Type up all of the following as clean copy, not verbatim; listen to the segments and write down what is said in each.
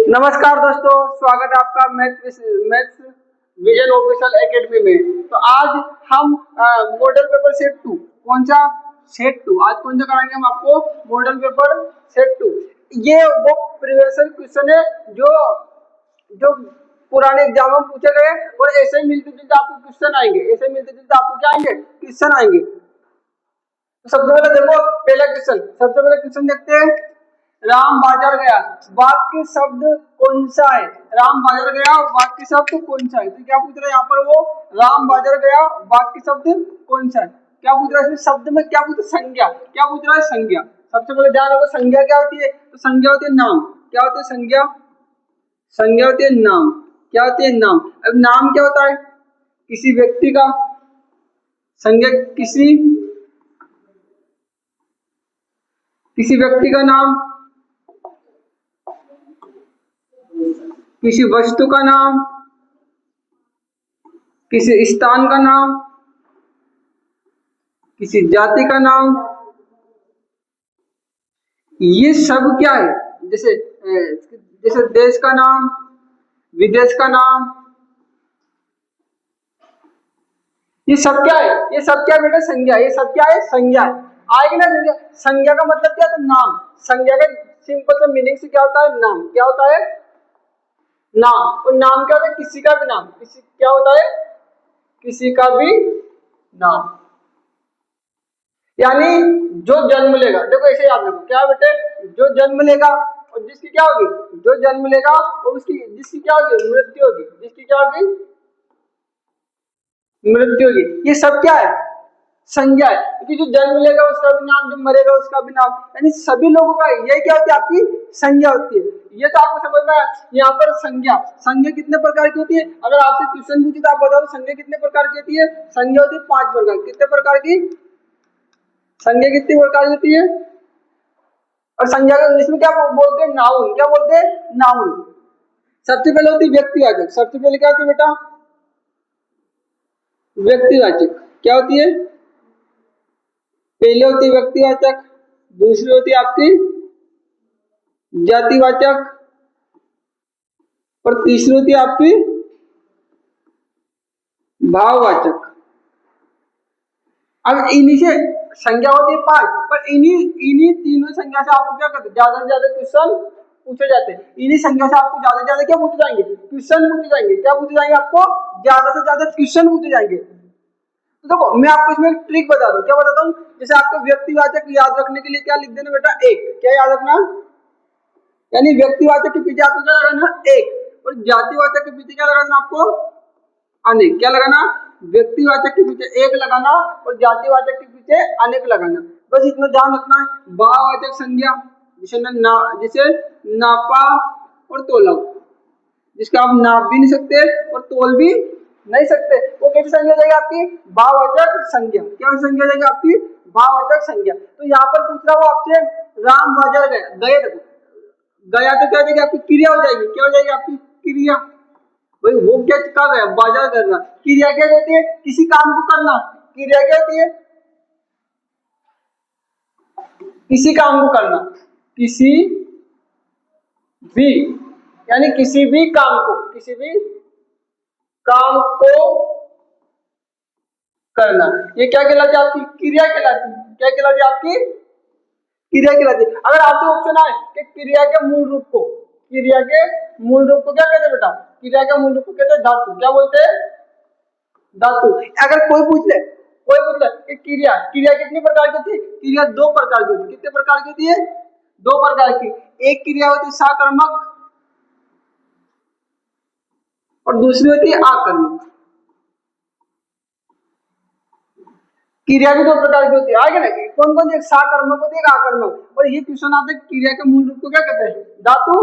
नमस्कार दोस्तों, स्वागत है आपका मैथ्स विजन ऑफिशियल एकेडमी में। तो आज हम मॉडल पेपर सेट 2, कौन सा सेट 2, आज कौन सा कराएंगे हम आपको मॉडल पेपर सेट 2। ये वो प्रीवियस क्वेश्चन है जो पुराने एग्जाम में पूछे गए और ऐसे ही मिलते जुलते आपको क्वेश्चन आएंगे, ऐसे मिलते जुलते आपको क्या आएंगे, क्वेश्चन आएंगे। तो सबसे पहले देखो पहला क्वेश्चन, सबसे पहले क्वेश्चन देखते हैं। राम बाजार गया, वाक्य शब्द कौन सा है? राम बाजार गया, वाक्य शब्द कौन सा है? तो क्या पूछ रहा है यहाँ पर वो, राम बाजार गया, वाक्य शब्द कौन सा है? क्या पूछ रहा है इसमें? शब्द में क्या पूछ रहा है? संज्ञा। क्या पूछ रहा है? संज्ञा। सबसे पहले ध्यान रखो संज्ञा क्या होती है। तो संज्ञा होती है नाम। क्या होती है संज्ञा? संज्ञा होती है नाम। क्या होती है? नाम। अब नाम क्या होता है? किसी व्यक्ति का। संज्ञा किसी व्यक्ति का नाम, किसी वस्तु का नाम, किसी स्थान का नाम, किसी जाति का नाम, ये सब क्या है? जैसे देश का नाम, विदेश का नाम, ये सब क्या है? ये सब क्या बेटा? संज्ञा। ये सब क्या है? संज्ञा है। आएगी ना संज्ञा। संज्ञा का मतलब क्या? तो नाम। संज्ञा का सिंपल सा मीनिंग से क्या होता है? नाम। क्या होता है? नाम। और नाम क्या होता है? किसी का भी नाम। किसी क्या होता है? किसी का भी नाम, यानी जो जन्म लेगा। देखो ऐसे याद रखो, क्या बेटे? जो जन्म लेगा और जिसकी क्या होगी? जो जन्म लेगा और उसकी जिसकी क्या होगी? मृत्यु होगी। जिसकी क्या होगी? मृत्यु होगी। ये सब क्या है? संज्ञा है। क्योंकि जो जन्म लेगा उसका भी नाम, जो मरेगा उसका भी नाम, यानी सभी लोगों का ये क्या होती है? आपकी संज्ञा होती है। ये तो आपको समझना है। यहाँ पर संज्ञा, संज्ञा कितने प्रकार की होती है? अगर आपसे क्वेश्चन पूछे तो आप बताओ संज्ञा कितने प्रकार की होती है? संज्ञा होती है 5 प्रकार। कितने प्रकार की संज्ञा? कितनी प्रकार की होती है? और संज्ञा का इंग्लिश में क्या बोलते हैं? नाउन। क्या बोलते हैं? नाउन। सबसे पहले होती है व्यक्तिवाचक। सबसे पहले क्या होती है बेटा? व्यक्तिवाचक। क्या होती है? पहले होती है व्यक्तिवाचक, दूसरी होती है आपकी जातिवाचक और तीसरी होती है आपकी भाववाचक। अब इन्हीं से संज्ञा होती है 5, पर इन्हीं तीनों संज्ञा से आपको क्या करते हैं? ज्यादा से ज्यादा क्वेश्चन पूछे जाते हैं। इन्हीं संज्ञा से आपको ज्यादा से ज्यादा क्या पूछे जाएंगे? क्वेश्चन पूछे जाएंगे। क्या पूछे जाएंगे? आपको ज्यादा से ज्यादा क्वेश्चन पूछे जाएंगे। तो देखो मैं आपको इसमें एक ट्रिक बता दूं। क्या बताता हूँ? जैसे आपको व्यक्तिवाचक याद रखने के लिए क्या लिख देना बेटा? एक। क्या याद रखना? यानी व्यक्तिवाचक के पीछे आपको क्या लगाना? एक। और जातिवाचक के पीछे क्या लगाना आपको? अनेक। क्या लगाना? व्यक्तिवाचक के पीछे एक लगाना और जातिवाचक के पीछे अनेक लगाना। बस इतना ध्यान रखना है। भाववाचक संज्ञा, जिसे नापा और तोला, जिसका आप नाप भी नहीं सकते और तोल भी नहीं सकते, वो कैसी संज्ञा हो जाएगी? आपकी भाववाचक संज्ञा। क्या संज्ञा हो जाएगी? आपकी भाववाचक संज्ञा। तो यहाँ पर पूछ रहा हूँ आपसे, राम बाजार गया। गए देखो, गया तो क्या हो जाएगी? आपकी क्रिया हो जाएगी। क्या हो जाएगी? आपकी क्रिया। भाई वो क्या कर रहा है? बाजार करना। क्रिया क्या होती है? किसी काम को करना। क्रिया क्या होती है? किसी काम को करना। किसी भी, यानी किसी भी काम को, किसी भी काम को करना, ये क्या कहलाती है? आपकी क्रिया कहलाती है। क्या कहलाती है? आपकी क्रिया कहलाती है। अगर आपसे ऑप्शन आए कि क्रिया के मूल रूप को, क्रिया के मूल रूप को क्या कहते हैं बेटा? क्रिया के मूल रूप को कहते हैं धातु। क्या बोलते हैं? धातु। अगर कोई पूछ ले कि क्रिया कितनी प्रकार की होती है? क्रिया 2 प्रकार की होती है। कितने प्रकार की होती है? 2 प्रकार की। एक क्रिया होती है साकर्मक और दूसरी होती है आकर्मक। क्रिया भी 2 प्रकार की होती है। आगे ना कौन कौन सी? साकर्मक होती है, आकर्मक। और ये क्वेश्चन आता है क्रिया के मूल रूप को क्या कहते हैं? धातु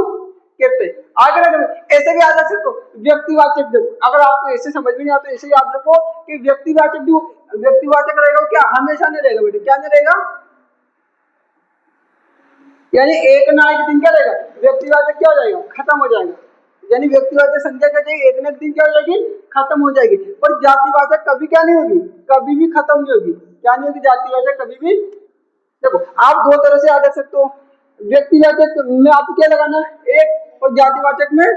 कहते हैं। आगे ना ऐसे भी याद रख सकते हो। व्यक्तिवाचक देखो, अगर आपको ऐसे समझ में नहीं आता ऐसे याद रखो कि व्यक्तिवाचक रहेगा क्या? हमेशा नहीं रहेगा बेटे। क्या नहीं रहेगा? यानी एक ना एक दिन क्या रहेगा? व्यक्तिवाचक क्या हो जाएगा? खत्म हो जाएगा। यानी व्यक्तिवाचक संख्या क्या जाएगी? एक ना एक दिन क्या हो जाएगी? खत्म हो जाएगी। पर जातिवाचक कभी क्या नहीं होगी? कभी भी खत्म नहीं होगी। क्या नहीं होगी? जातिवाचक कभी भी। देखो आप 2 तरह से याद रख सकते हो। व्यक्तिवाचक में आपको क्या लगाना? एक और जातिवाचक में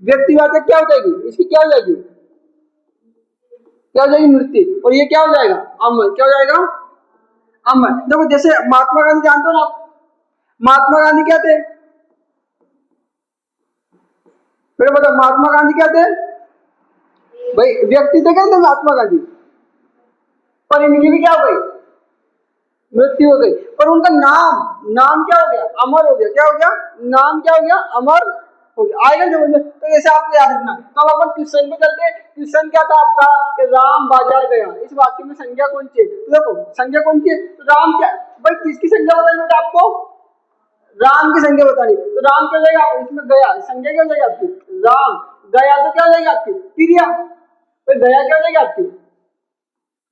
व्यक्तिवाचक क्या हो जाएगी, इसकी क्या हो जाएगी, क्या हो जाएगी, मृत्यु। और ये क्या हो जाएगा, अमर। क्या हो जाएगा, अमर। देखो जैसे महात्मा गांधी जानते हो ना आप, महात्मा गांधी क्या थे, फिर बताओ महात्मा गांधी क्या थे भाई, व्यक्ति थे क्या थे महात्मा गांधी, पर इनकी भी क्या हो गई, मृत्यु हो गई। पर उनका नाम, नाम क्या हो गया, अमर हो गया। क्या हो गया, नाम क्या हो गया, अमर हो गया। आएगा समझ में। तो ऐसे आपको याद रखना। तो अब अपन क्वेश्चन पे चलते हैं। क्वेश्चन क्या था आपका कि राम बाजार गया, इस वाक्य में संज्ञा कौन सी है। तो देखो संज्ञा कौन सी है, तो राम क्या भाई, किसकी संज्ञा बतानी बेटा आपको, राम की संज्ञा बतानी। तो राम क्या हो जाएगा, इसमें गया, संज्ञा क्या हो जाएगी आपकी, राम। गया तो क्या हो जाएगी आपकी, क्रिया। तो गया क्या हो जाएगी आपकी,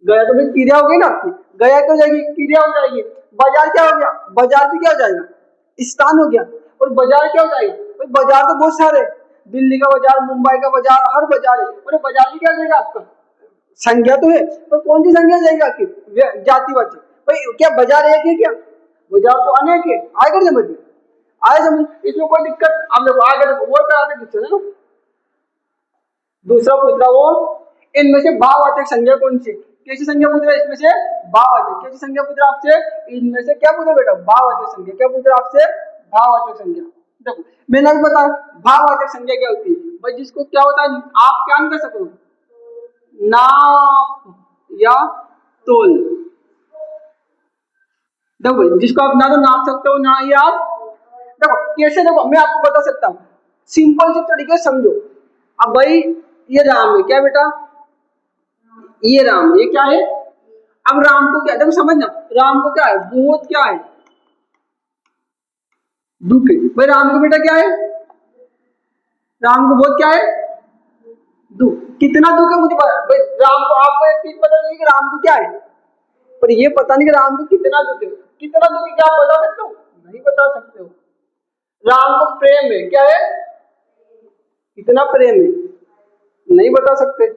गया तो भाई क्रिया हो गई ना आपकी, गया क्या हो जाएगी, क्रिया हो जाएगी। बाजार क्या हो गया, बाजार भी क्या हो जाएगा, स्थान हो गया। और बाजार क्या हो जाएगा भाई, बाजार तो बहुत सारे, दिल्ली का बाजार, मुंबई का बाजार, हर बाजार है। और बाजार भी क्या हो जाएगा आपका, संज्ञा तो है, पर कौन सी संज्ञा जाएगी आपकी, जातिवाचक। भाई क्या बाजार एक है क्या, बाजार तो अनेक है। आएगा समझ में, आए समझ, इसमें कोई दिक्कत। अब देखो आगे देखो वो कराते क्वेश्चन है ना, दूसरा पूछ रहा वो, इनमें से भाववाचक संज्ञा कौन सी, कैसी संज्ञा पूछ रहा है, इसमें से भाववाचक, कैसी संज्ञा पूछ रहा है आपसे, इनमें से क्या पूछ रहा है बेटा, भाववाचक संज्ञा। क्या पूछ रहा है आपसे, भाववाचक संज्ञा। देखो मैंने भी बताया भाववाचक संज्ञा क्या होती है भाई, जिसको क्या होता है, आप क्या नहीं कर सको, नाप या तोल। देखो जिसको आप ना तो नाप सकते हो ना ही आप, देखो कैसे, देखो मैं आपको बता सकता हूँ, सिंपल से तरीके से समझो। अब भाई ये राम है, क्या बेटा, ये राम, ये क्या है। अब राम को क्या, देखो समझना, राम को क्या है, बहुत क्या है, दुख है। भाई राम को बेटा क्या है, राम को बहुत क्या है, दुख। कितना दुख है मुझे पता भाई, राम को, आपको एक चीज पता नहीं कि राम को क्या है, पर ये पता नहीं कि राम को कितना दुख है। कितना दुख है क्या आप बता सकते हो, नहीं बता सकते हो। राम को प्रेम है, क्या है, कितना प्रेम है, नहीं बता सकते।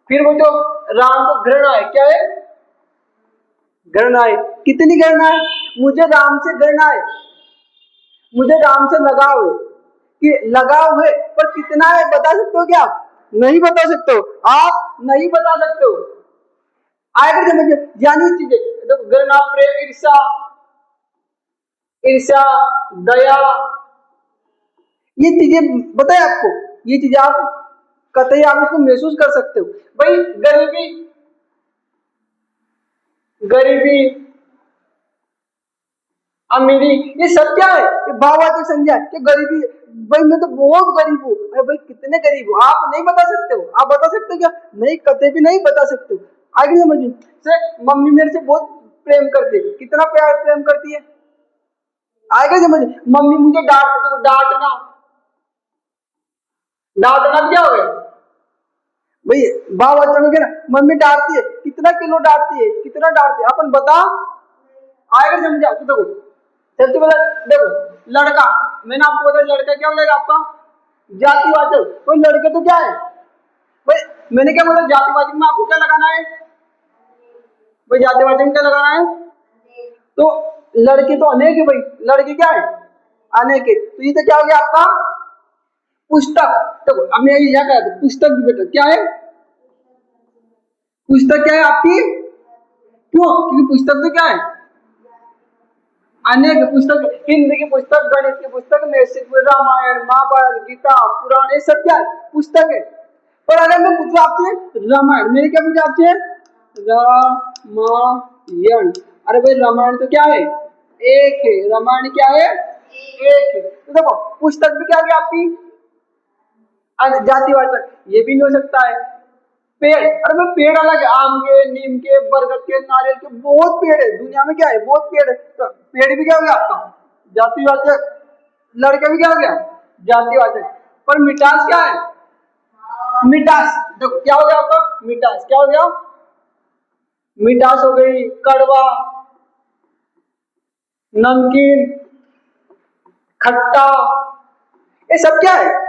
फिर वो जो राम को घृणा है, क्या है, घृणा है, कितनी घृणा है, मुझे राम से घृणा है, मुझे राम से लगाव है, कि लगाव है, पर कितना है बता सकते हो क्या आप, नहीं बता सकते हो, आप नहीं बता सकते हो। आएगा समझिए, यानी चीजें देखो, घृणा, प्रेम, ईर्ष्या, ईर्ष्या, दया, ये चीजें बताए आपको, ये चीजें आप कतई आप इसको महसूस कर सकते हो। भाई गरीबी, गरीबी, अमीरी, ये सब क्या है, ये भाववाचक संज्ञा है कि गरीबी, भाई मैं तो बहुत गरीब हूँ, अरे भाई कितने गरीब हो आप नहीं बता सकते हो, आप बता सकते हो क्या, नहीं, कतई भी नहीं बता सकते हो। आगे समझिए, से मम्मी मेरे से बहुत प्रेम करती है, कितना प्यार प्रेम करती है, आगे समझिए। मम्मी मुझे डांटना, डांटना क्या हो गया भाई, भाववाचक हो गया ना, मम्मी डांटती है, कितना किलो डांटती है, कितना डांटती है, अपन बता, आएगा समझा। तो देखो सबसे पहले देखो लड़का, मैंने आपको बताया लड़का क्या हो जाएगा आपका, जातिवाचक। तो लड़के तो क्या है भाई, मैंने क्या बोला, जातिवाचक में आपको क्या लगाना है भाई, जातिवाचक में क्या लगाना है, तो लड़के तो अनेक है भाई, लड़के क्या है, अनेक है। तो ये तो क्या हो गया आपका, पुस्तक। देखो अब मैं यहाँ कह रहा पुस्तक भी बेटा क्या है, पुस्तक क्या है आपकी, क्यों, क्योंकि पुस्तक तो क्या है, अनेक पुस्तक, हिंदी की पुस्तक, गणित की पुस्तक, मैथिली, रामायण, महाभारत, गीता, पुराण, ये सब क्या है, पुस्तक है। पर अगर मैं पूछूं आपसे रामायण, मैंने क्या पूछा आपसे, रामायण, अरे भाई रामायण तो क्या है, एक है, रामायण क्या है, एक है। तो देखो पुस्तक भी क्या हो गया आपकी, जातिवाचक, ये भी नहीं हो सकता है। पेड़, अरे भाई पेड़ अलग है, आम के, नीम के, बरगद के, नारियल के, बहुत पेड़ है दुनिया में, क्या है, बहुत पेड़ है। तो पेड़ भी क्या हो गया आपका, जातिवाचक। लड़के भी क्या हो गया, जातिवाचक। पर मिठास क्या है, मिठास, देखो क्या हो गया आपका, मिठास क्या हो गया, मिठास हो गई, कड़वा, नमकीन, खट्टा, ये सब क्या है,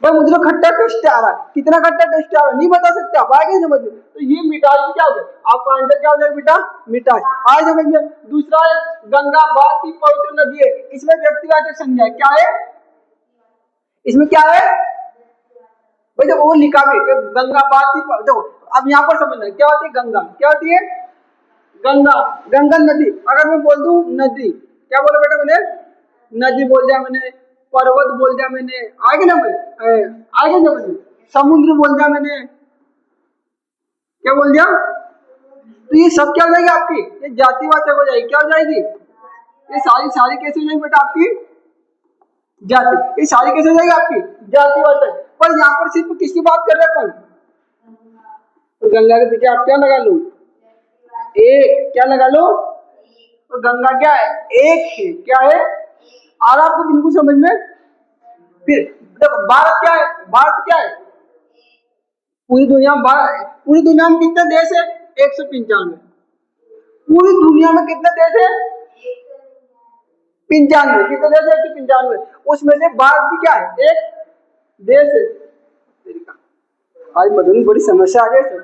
भाई मुझे तो खट्टा टेस्ट आ रहा है, कितना खट्टा टेस्ट आ रहा है नहीं बता सकते आप, आगे समझ में। तो ये मिठास क्या हो गया, आपका आंसर क्या हो जाएगा बेटा, मिठास। आज समझ में। दूसरा है गंगा बहुत ही पवित्र नदी है, इसमें व्यक्तिवाचक संज्ञा है, क्या है इसमें, क्या है भाई, जब वो लिखा भी कि गंगा बहुत ही देखो, अब यहाँ पर समझना क्या होती है गंगा, क्या होती है गंगा, गंगा नदी। अगर मैं बोल दूं नदी, क्या बोला बेटा मैंने, नदी बोल दिया मैंने, पर्वत बोल दिया मैंने, आगे ना मैं आगे ना मैंने, समुद्र बोल दिया मैंने, क्या बोल दिया, तो ये सब क्या हो जाएगी आपकी, ये जातिवाचक हो जाएगी, क्या हो जाएगी, ये सारी सारी कैसे हो जाएगी बेटा आपकी जाति, ये सारी कैसे हो जाएगी आपकी जातिवाचक। पर यहाँ पर सिर्फ किसकी बात कर रहे हैं अपन, तो गंगा के पीछे आप क्या लगा लो, एक, क्या लगा लो, तो गंगा क्या है, एक है, क्या है, आ रहा आपको बिल्कुल समझ में। फिर देखो भारत क्या है, भारत क्या है, पूरी दुनिया में पूरी दुनिया में कितने देश है, 195, पूरी दुनिया में कितने देश है, 95, कितने देश है, 195, उसमें से भारत भी क्या है, एक देश है। आज बदलने बड़ी समस्या आ रही है।